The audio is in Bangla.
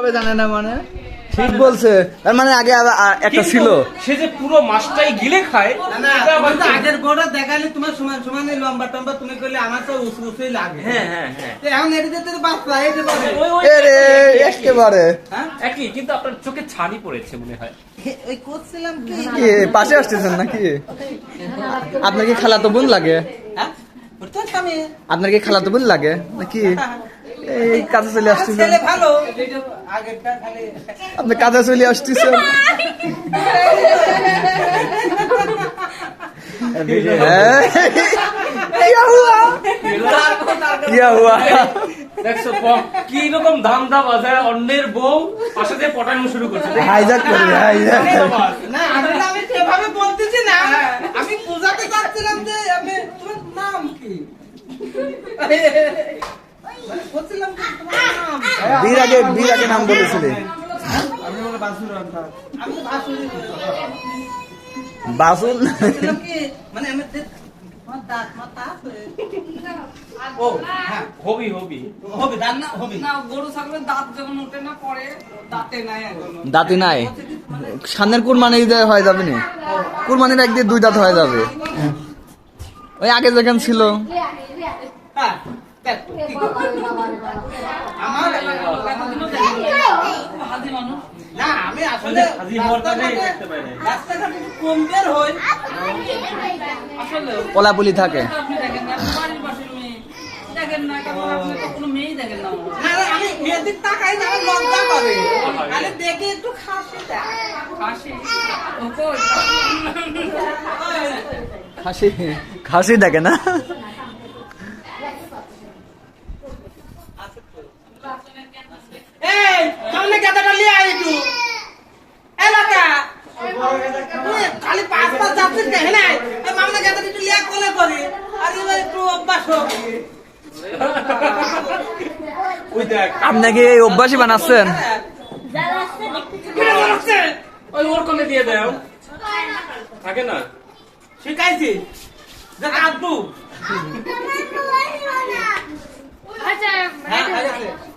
করবে জানে না মানে ঠিক বলছে তার মানে আগে একটা ছিল সে যে পুরো মাছটাই গিলে খায় আগের বড় দেখালে তোমার সমান সমান লম্বা টম্বা তুমি করলে আমার তো উঁচুই লাগে হ্যাঁ হ্যাঁ হ্যাঁ এখন এদিকে তো বাচ্চা এদিকে পাবে একেবারে একই কিন্তু আপনার চোখে ছানি পড়েছে মনে হয় ওই করছিলাম কি কি পাশে আসতেছেন নাকি আপনার কি খালাতো বোন লাগে হ্যাঁ ওটা আমি আপনার কি খালাতো বোন লাগে নাকি এই কাজে চলে আসতেছেন ছেলে ভালো আগেরটা খালি আপনি কাজে চলে আসতেছেন দেখছো কি রকম ধাম ধাম আছে অন্যের বউ পাশে দিয়ে পটানো শুরু করছে হাইজাক করে হাইজাক না আসলে আমি সেভাবে বলতেছি না আমি বোঝাতে চাচ্ছিলাম যে আমি তোমার নাম কি বলছিলাম কি তোমার নাম বীর আগে নাম বলেছিলেন আমি বলে বাসুর আমি তো বাসুরই বাসুল বলছিলাম কি মানে আমি তোমার দাঁত মাথা আছে ও হ্যাঁ হবি হবি হবে দাঁত না হবে না গরু ছাগলের দাঁত যখন ওঠে না পরে দাঁতে নাই এখন দাঁতি নাই সামনের কুরবানি ঈদে হয়ে যাবে না কুরবানির একদিন 2 দাঁত হয়ে যাবে ওই আগে যেখান ছিল হ্যাঁ আমার হাজি মানুষ না আমি আসলে হাজি হওয়ার কারণেই দেখতে পাই না রাস্তাঘাটে একটু কম বের হই আসলে পোলাপুলি থাকে আপনি দেখেন না বাড়ির পাশের মেয়ে দেখেন না কেমন আপনি তো কোনো মেয়েই দেখেন না না না, আমি মেয়েদের তাকাই না আমার লজ্জা করে আরে দেখে একটু খাসি দেয় হাসি ও কই খাসি দেখে না এই সামনে গাদাটা লিয়ে আয় একটু এলাকা তুই খালি পাঁচ যাচ্ছিস দেখে নাই এই মামলা গাদাটা একটু লিয়া কোলে করি আর এবার একটু অভ্যাস হোক ওই দেখ আপনাকে এই অভ্যাসই বানাচ্ছেন ওই ওর কোলে দিয়ে দাও থাকে না শিখাইছি যে কাঁদবো আচ্ছা হ্যাঁ